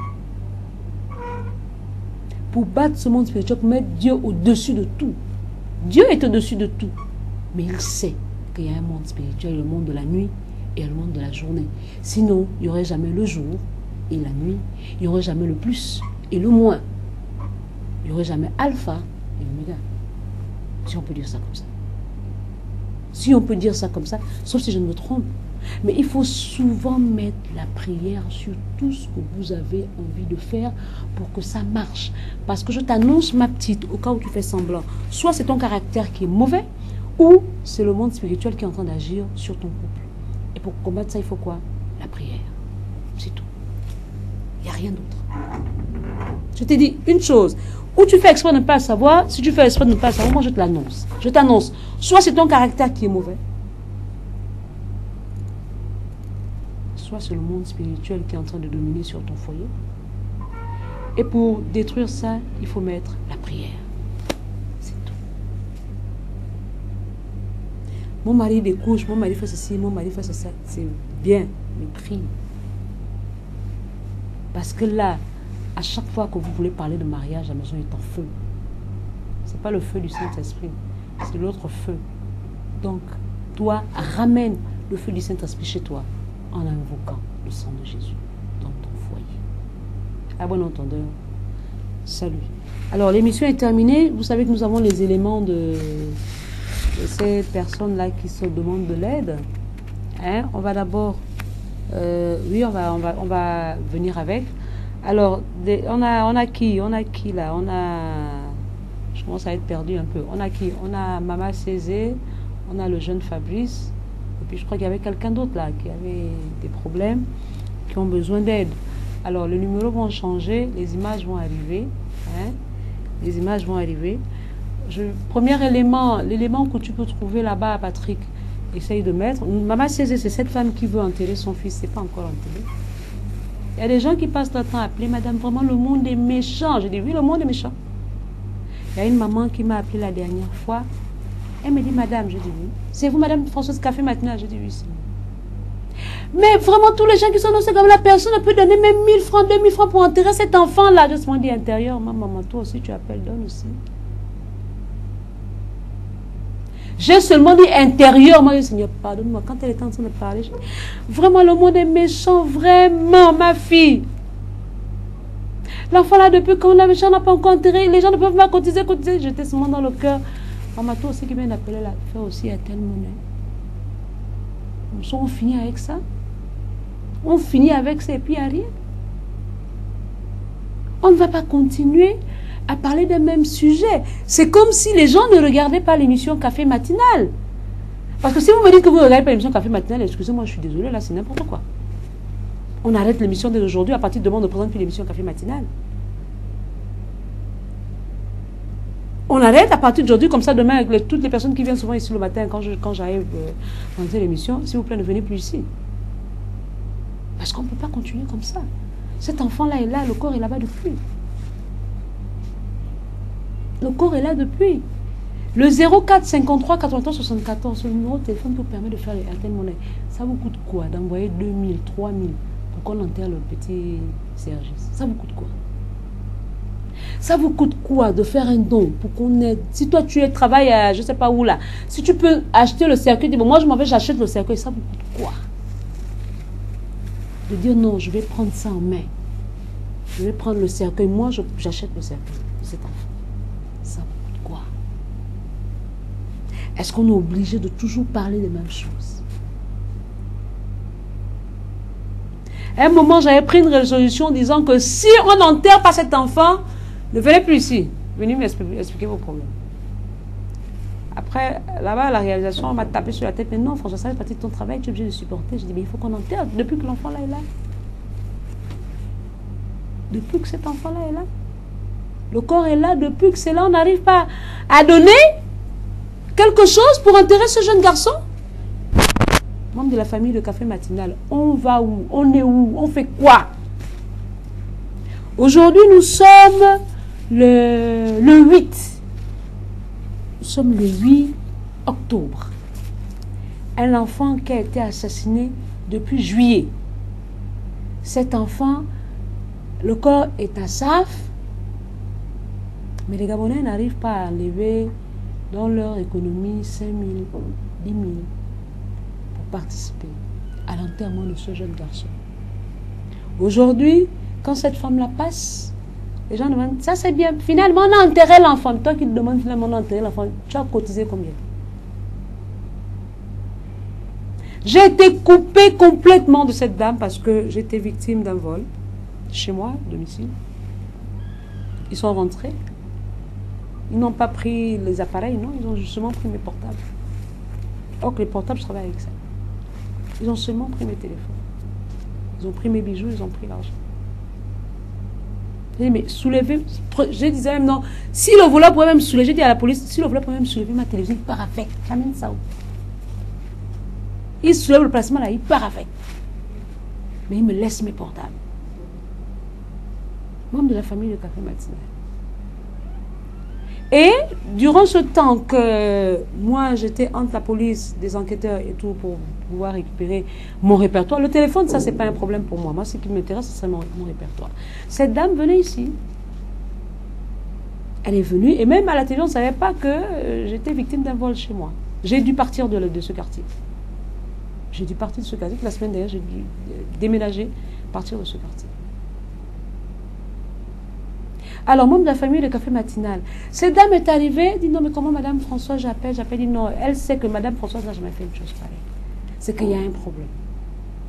Pour battre ce monde spirituel, pour mettre Dieu au-dessus de tout. Dieu est au-dessus de tout. Mais il sait qu'il y a un monde spirituel, le monde de la nuit et le monde de la journée. Sinon, il n'y aurait jamais le jour et la nuit. Il n'y aurait jamais le plus et le moins. Il n'y aurait jamais alpha et l'oméga. Si on peut dire ça comme ça. Si on peut dire ça comme ça, sauf si je ne me trompe. Mais il faut souvent mettre la prière sur tout ce que vous avez envie de faire pour que ça marche. Parce que je t'annonce, ma petite, au cas où tu fais semblant, soit c'est ton caractère qui est mauvais, ou c'est le monde spirituel qui est en train d'agir sur ton couple. Et pour combattre ça, il faut quoi? La prière. C'est tout. Il n'y a rien d'autre. Je t'ai dit une chose. Ou tu fais exprès de ne pas savoir, si tu fais exprès de ne pas savoir, moi je te l'annonce. Je t'annonce. Soit c'est ton caractère qui est mauvais, soit c'est le monde spirituel qui est en train de dominer sur ton foyer. Et pour détruire ça, il faut mettre la prière. C'est tout. Mon mari découche, mon mari fait ceci, mon mari fait ça. C'est bien, mais prie. Parce que là, à chaque fois que vous voulez parler de mariage, la maison est en feu. Ce n'est pas le feu du Saint-Esprit, c'est l'autre feu. Donc, toi, ramène le feu du Saint-Esprit chez toi en invoquant le sang de Jésus dans ton foyer. À bon entendeur, salut. Alors, l'émission est terminée. Vous savez que nous avons les éléments de ces personnes-là qui se demandent de l'aide. Hein? On va d'abord... oui, on va venir avec... Alors, on a qui là? Je commence à être perdu un peu. On a qui? On a Mama Cézé, on a le jeune Fabrice, et puis je crois qu'il y avait quelqu'un d'autre là qui avait des problèmes, qui ont besoin d'aide. Alors, les numéros vont changer, les images vont arriver. Hein? Les images vont arriver. Premier élément, l'élément que tu peux trouver là-bas, Patrick, essaye de mettre. Mama Cézé, c'est cette femme qui veut enterrer son fils, c'est pas encore enterré. Il y a des gens qui passent leur temps à appeler, madame, vraiment le monde est méchant. Je dis, oui, le monde est méchant. Il y a une maman qui m'a appelé la dernière fois. Elle me dit, madame, je dis oui. C'est vous, madame Françoise Café Matinal? Je dis oui, c'est moi. Mais vraiment, tous les gens qui sont dans ce comme la personne peut donner même 1000 francs, 2000 francs pour enterrer cet enfant-là. Je me dis, intérieur, maman, toi aussi, tu appelles, donne aussi. J'ai seulement dit intérieurement, Seigneur, pardonne-moi. Quand elle était en train de parler, vraiment, le monde est méchant, vraiment, ma fille. L'enfant là, depuis quand la méchant n'a pas encore enterré, les gens ne peuvent pas cotiser. J'étais seulement dans le cœur. Maman, toi aussi qui vient d'appeler là, fais aussi à telle monnaie. On finit avec ça. On finit avec ça et puis il n'y a rien. On ne va pas continuer à parler d'un même sujet. C'est comme si les gens ne regardaient pas l'émission Café Matinal. Parce que si vous me dites que vous ne regardez pas l'émission Café Matinal, excusez-moi, je suis désolée, là c'est n'importe quoi. On arrête l'émission dès aujourd'hui, à partir de demain, on ne présente plus l'émission Café Matinal. On arrête à partir d'aujourd'hui, comme ça demain, avec toutes les personnes qui viennent souvent ici le matin, quand j'arrive dans l'émission, s'il vous plaît, ne venez plus ici. Parce qu'on ne peut pas continuer comme ça. Cet enfant-là est là, le corps est là-bas depuis. Le corps est là depuis. Le 04 53 91 74, ce numéro de téléphone vous permet de faire les RTL Monnaie. Ça vous coûte quoi d'envoyer 2000, 3000 pour qu'on enterre le petit Sergis? Ça vous coûte quoi? Ça vous coûte quoi de faire un don pour qu'on ait... Si toi, tu travailles à je ne sais pas où là, si tu peux acheter le cercueil, dis bon, moi je m'en vais, j'achète le cercueil, ça vous coûte quoi? De dire non, je vais prendre ça en main. Je vais prendre le cercueil, moi j'achète le cercueil de cet enfant. Ça vous coûte quoi? Est-ce qu'on est obligé de toujours parler des mêmes choses? À un moment, j'avais pris une résolution disant que si on n'enterre pas cet enfant, ne venez plus ici. Venez m'expliquer vos problèmes. Après, là-bas, la réalisation, on m'a tapé sur la tête. Mais non, François, ça fait partie de ton travail, tu es obligé de supporter. Je dis, mais il faut qu'on enterre depuis que l'enfant là est là. Depuis que cet enfant là est là. Le corps est là depuis que c'est là. On n'arrive pas à donner quelque chose pour enterrer ce jeune garçon. Membre de la famille de Café Matinal, on va où? On est où? On fait quoi? Aujourd'hui, nous sommes le 8. Nous sommes le 8 octobre. Un enfant qui a été assassiné depuis juillet. Cet enfant, le corps est à SAF, mais les Gabonais n'arrivent pas à enlever dans leur économie 5 000, 10 000 pour participer à l'enterrement de ce jeune garçon. Aujourd'hui, quand cette femme-là passe, les gens demandent, ça c'est bien, finalement on a enterré l'enfant. Toi qui te demandes finalement on a enterré l'enfant, tu as cotisé combien? J'ai été coupée complètement de cette dame parce que j'étais victime d'un vol chez moi, domicile. Ils sont rentrés. Ils n'ont pas pris les appareils, non, ils ont justement pris mes portables. Or que les portables, je travaille avec ça. Ils ont seulement pris mes téléphones. Ils ont pris mes bijoux, ils ont pris l'argent. J'ai dit, mais soulevez, je disais même non, si le voleur pouvait même soulever, j'ai dit à la police, si le voleur pouvait même soulever ma télévision, il part avec. J'amène ça où? Il soulève le placement là, il part avec. Mais il me laisse mes portables. Membre de la famille de Café Matinal. Et durant ce temps que moi j'étais entre la police, des enquêteurs et tout pour pouvoir récupérer mon répertoire, le téléphone, ça c'est pas un problème pour moi. Moi, ce qui m'intéresse, c'est mon répertoire. Cette dame venait ici. Elle est venue et même à la télé, on ne savait pas que j'étais victime d'un vol chez moi. J'ai dû partir de ce quartier. J'ai dû partir de ce quartier. La semaine dernière, j'ai dû déménager, partir de ce quartier. Alors, membre de la famille de Café Matinal, cette dame est arrivée, dit non, mais comment Madame Françoise j'appelle, dit non, elle sait que Madame Françoise n'a jamais fait une chose pareille. C'est qu'il y a un problème.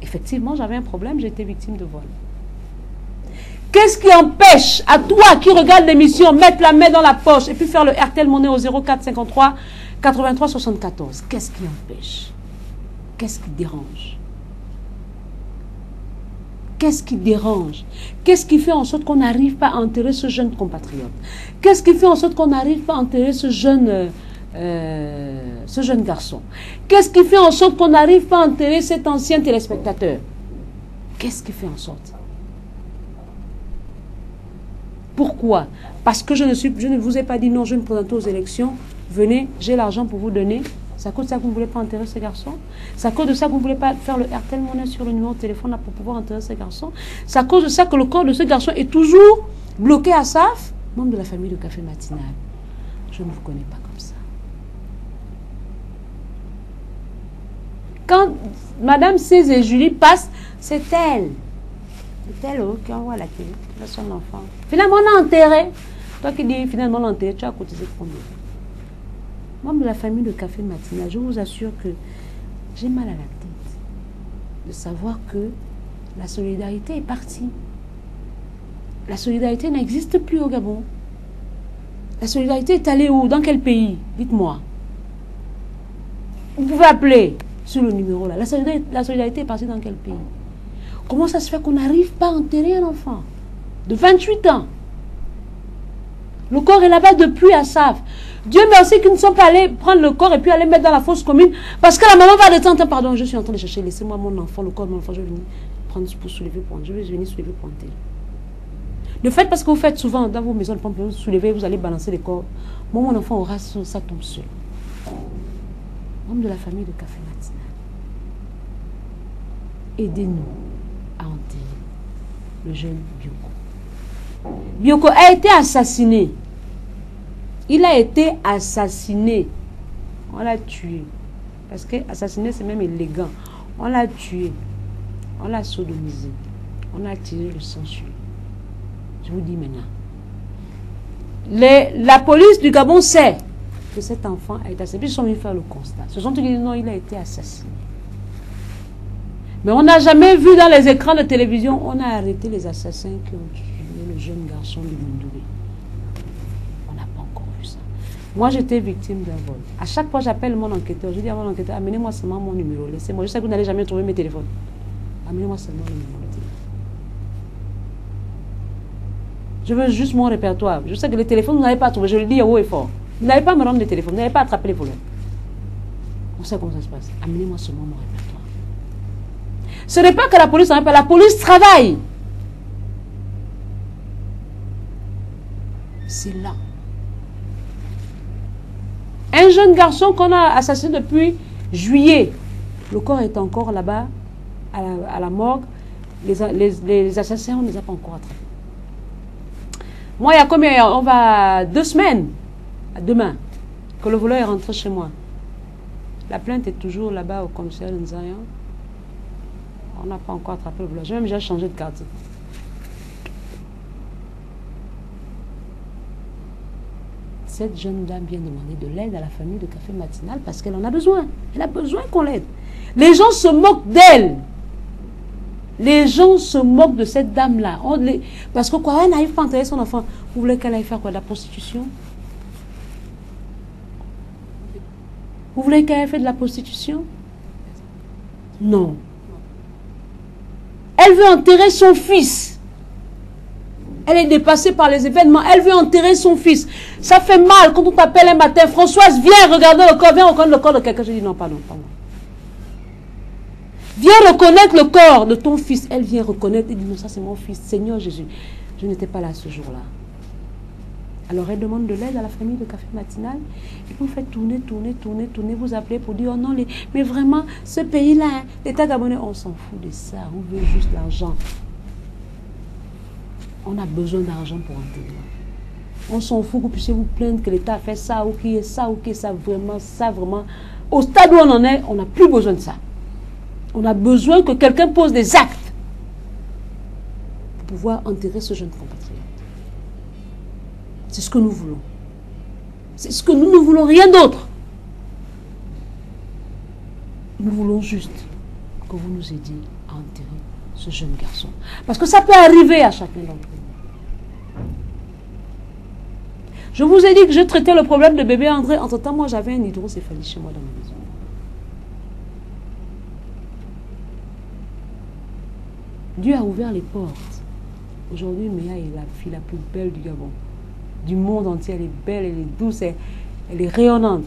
Effectivement, j'avais un problème, j'ai été victime de vol. Qu'est-ce qui empêche à toi qui regarde l'émission, mettre la main dans la poche et puis faire le RTL Monnaie au 04 53 83 74? Qu'est-ce qui empêche? Qu'est-ce qui dérange? Qu'est-ce qui dérange? Qu'est-ce qui fait en sorte qu'on n'arrive pas à enterrer ce jeune compatriote? Qu'est-ce qui fait en sorte qu'on n'arrive pas à enterrer ce jeune garçon? Qu'est-ce qui fait en sorte qu'on n'arrive pas à enterrer cet ancien téléspectateur? Qu'est-ce qui fait en sorte? Pourquoi? Parce que je ne vous ai pas dit non, je vais me présenter aux élections. Venez, j'ai l'argent pour vous donner. C'est à cause de ça que vous ne voulez pas enterrer ce garçon. C'est à cause de ça que vous ne voulez pas faire le RTL Monnaie sur le numéro de téléphone là, pour pouvoir enterrer ce garçon. C'est à cause de ça que le corps de ce garçon est toujours bloqué à SAF. Membre de la famille de Café Matinal, je ne vous connais pas comme ça. Quand Madame Céz et Julie passent, c'est elle. C'est elle qui envoie la télé, qui a son enfant. Finalement, on a enterré. Toi qui dis finalement, on a enterré, tu as cotisé combien? Membre de la famille de Café Matinal, je vous assure que j'ai mal à la tête de savoir que la solidarité est partie. La solidarité n'existe plus au Gabon. La solidarité est allée où? Dans quel pays? Dites-moi. Vous pouvez appeler sur le numéro là. La solidarité est partie dans quel pays? Comment ça se fait qu'on n'arrive pas à enterrer un enfant de 28 ans? Le corps est là-bas depuis à SAF. Dieu merci qu'ils ne sont pas allés prendre le corps et puis aller mettre dans la fosse commune. Parce que la maman va de temps en temps, pardon, je suis en train de chercher, laissez-moi mon enfant, le corps de mon enfant, je vais venir prendre pour soulever pour je vais venir soulever pour enterrer. Le fait parce que vous faites souvent dans vos maisons, vous soulevez, vous allez balancer les corps. Moi, mon enfant aura ça tombe seul. Homme de la famille de Café Matinal. Aidez-nous à enterrer le jeune Bioko. Bioko a été assassiné. Il a été assassiné. On l'a tué. Parce que assassiner, c'est même élégant. On l'a tué. On l'a sodomisé. On a tiré le sang sur lui. Je vous dis maintenant. La police du Gabon sait que cet enfant a été assassiné. Ils sont venus faire le constat. Ce sont eux qui disent non, il a été assassiné. Mais on n'a jamais vu dans les écrans de télévision, on a arrêté les assassins qui ont tué le jeune garçon du Mundoubé. On n'a pas encore vu ça. Moi, j'étais victime d'un vol. À chaque fois, j'appelle mon enquêteur. Je dis à mon enquêteur, amenez-moi seulement mon numéro. Laissez-moi. Je sais que vous n'allez jamais trouver mes téléphones. Amenez-moi seulement le numéro de téléphone. Je veux juste mon répertoire. Je sais que les téléphones, vous n'avez pas trouvé. Je le dis haut et fort. Vous n'allez pas me rendre les téléphones. Vous n'allez pas attraper les voleurs. On sait comment ça se passe. Amenez-moi seulement mon répertoire. Ce n'est pas que la police n'arrive pas. La police travaille. C'est là. Un jeune garçon qu'on a assassiné depuis juillet. Le corps est encore là-bas, à la morgue. Les assassins, on ne les a pas encore attrapés. Moi, il y a combien? On va 2 semaines, à demain, que le voleur est rentré chez moi. La plainte est toujours là-bas au commissaire de Nzayan. On n'a pas encore attrapé le voleur. J'ai même déjà changé de quartier. Cette jeune dame vient demander de l'aide à la famille de Café Matinal parce qu'elle en a besoin. Elle a besoin qu'on l'aide. Les gens se moquent d'elle. Les gens se moquent de cette dame-là. Parce que quoi, elle n'arrive pas à enterrer son enfant. Vous voulez qu'elle aille faire quoi? De la prostitution? Vous voulez qu'elle aille faire de la prostitution? Non. Elle veut enterrer son fils. Elle est dépassée par les événements. Elle veut enterrer son fils. Ça fait mal quand on t'appelle un matin. Françoise, viens regarder le corps. Viens reconnaître le corps de quelqu'un. Je dis non, pardon, pardon. Viens reconnaître le corps de ton fils. Elle vient reconnaître. Elle dit non, ça c'est mon fils. Seigneur Jésus, je n'étais pas là ce jour-là. Alors elle demande de l'aide à la famille de Café Matinal. Et vous faites tourner. Vous appelez pour dire oh non, mais vraiment, ce pays-là, hein, l'État gabonais, on s'en fout de ça. On veut juste l'argent. On a besoin d'argent pour enterrer. On s'en fout que vous puissiez vous plaindre que l'État a fait ça, ou qu'il y ait ça, ou qu'il y ait ça, vraiment. Au stade où on en est, on n'a plus besoin de ça. On a besoin que quelqu'un pose des actes pour pouvoir enterrer ce jeune compatriote. C'est ce que nous voulons. C'est ce que nous ne voulons, rien d'autre. Nous voulons juste que vous nous aidiez à enterrer ce jeune garçon. Parce que ça peut arriver à chacun d'entre nous. Je vous ai dit que je traitais le problème de bébé André. Entre-temps, moi, j'avais un hydrocéphalie chez moi dans ma maison. Dieu a ouvert les portes. Aujourd'hui, Méa est la fille la plus belle du Gabon. Du monde entier, elle est belle, elle est douce, elle est rayonnante.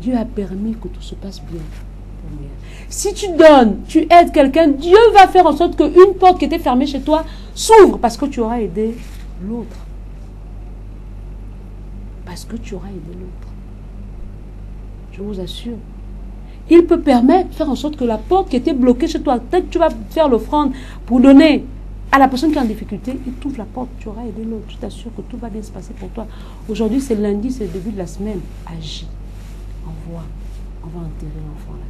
Dieu a permis que tout se passe bien. Si tu donnes, tu aides quelqu'un, Dieu va faire en sorte qu'une porte qui était fermée chez toi s'ouvre parce que tu auras aidé l'autre. Parce que tu auras aidé l'autre. Je vous assure. Il peut permettre, faire en sorte que la porte qui était bloquée chez toi, dès que tu vas faire l'offrande pour donner à la personne qui est en difficulté, il t'ouvre la porte, tu auras aidé l'autre. Je t'assure que tout va bien se passer pour toi. Aujourd'hui, c'est lundi, c'est le début de la semaine. Agis. Envoie. On va enterrer l'enfant là.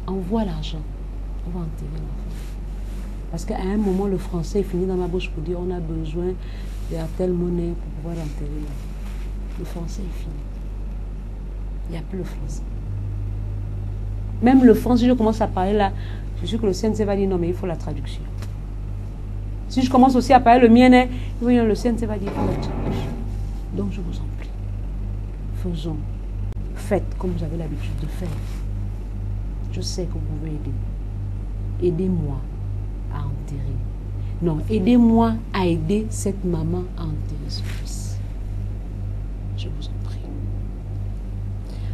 Envoie l'argent. On va enterrer l'enfant. Parce qu'à un moment, le français est fini dans ma bouche pour dire on a besoin de telle monnaie pour pouvoir enterrer l'enfant. Le français est fini. Il n'y a plus le français. Même le français, si je commence à parler là, je suis sûr que le CNC va dire non, mais il faut la traduction. Si je commence aussi à parler le mien, le CNC va dire il faut la traduction. Donc je vous en prie, faisons, faites comme vous avez l'habitude de faire. Je sais que vous pouvez aider. Aidez-moi à enterrer. Non, aidez-moi à aider cette maman à enterrer son fils. Je vous en prie.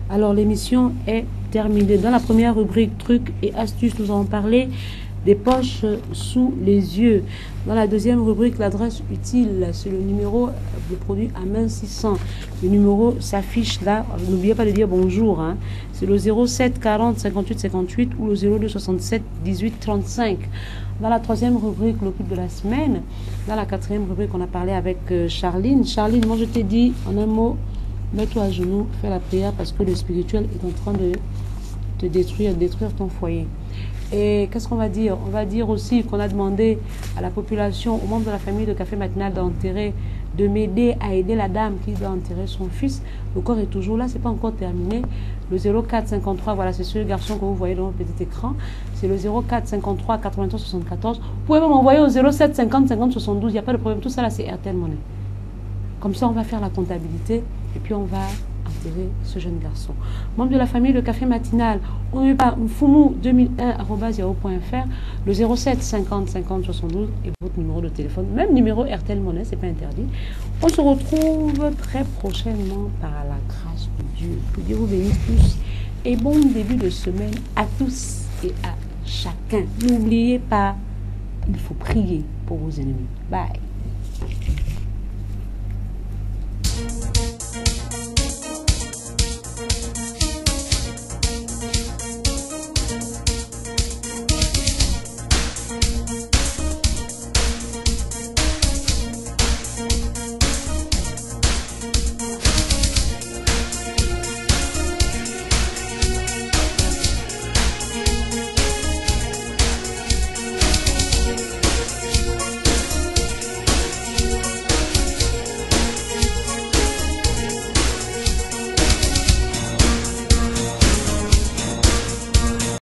Alors l'émission est terminée. Dans la première rubrique trucs et astuces, nous avons parlé des poches sous les yeux. Dans la deuxième rubrique, l'adresse utile, c'est le numéro de produit à main 600. Le numéro s'affiche là. N'oubliez pas de dire bonjour. Hein. C'est le 07 40 58 58 ou le 02 67 18 35. Dans la troisième rubrique, l'occupe de la semaine. Dans la quatrième rubrique, on a parlé avec Charline. Charline, moi je t'ai dit en un mot, mets-toi à genoux, fais la prière parce que le spirituel est en train de te détruire ton foyer. Et qu'est-ce qu'on va dire? On va dire aussi qu'on a demandé à la population, aux membres de la famille de Café Matinal d'enterrer, de m'aider à aider la dame qui doit enterrer son fils. Le corps est toujours là, c'est pas encore terminé. Le 04 53, voilà, c'est ce garçon que vous voyez dans votre petit écran. C'est le 04 53 91 74. Vous pouvez même m'envoyer au 07 50 50 72, il n'y a pas de problème. Tout ça là, c'est Airtel Money. Comme ça, on va faire la comptabilité et puis on va enterrer ce jeune garçon. Membre de la famille, le Café Matinal, on ne met pas mfumu2001@yahoo.fr, le 07 50 50 72 et votre numéro de téléphone, même numéro Airtel Money, c'est pas interdit. On se retrouve très prochainement par la grâce de Dieu. Que Dieu vous bénisse tous et bon début de semaine à tous et à chacun. N'oubliez pas, il faut prier pour vos ennemis. Bye.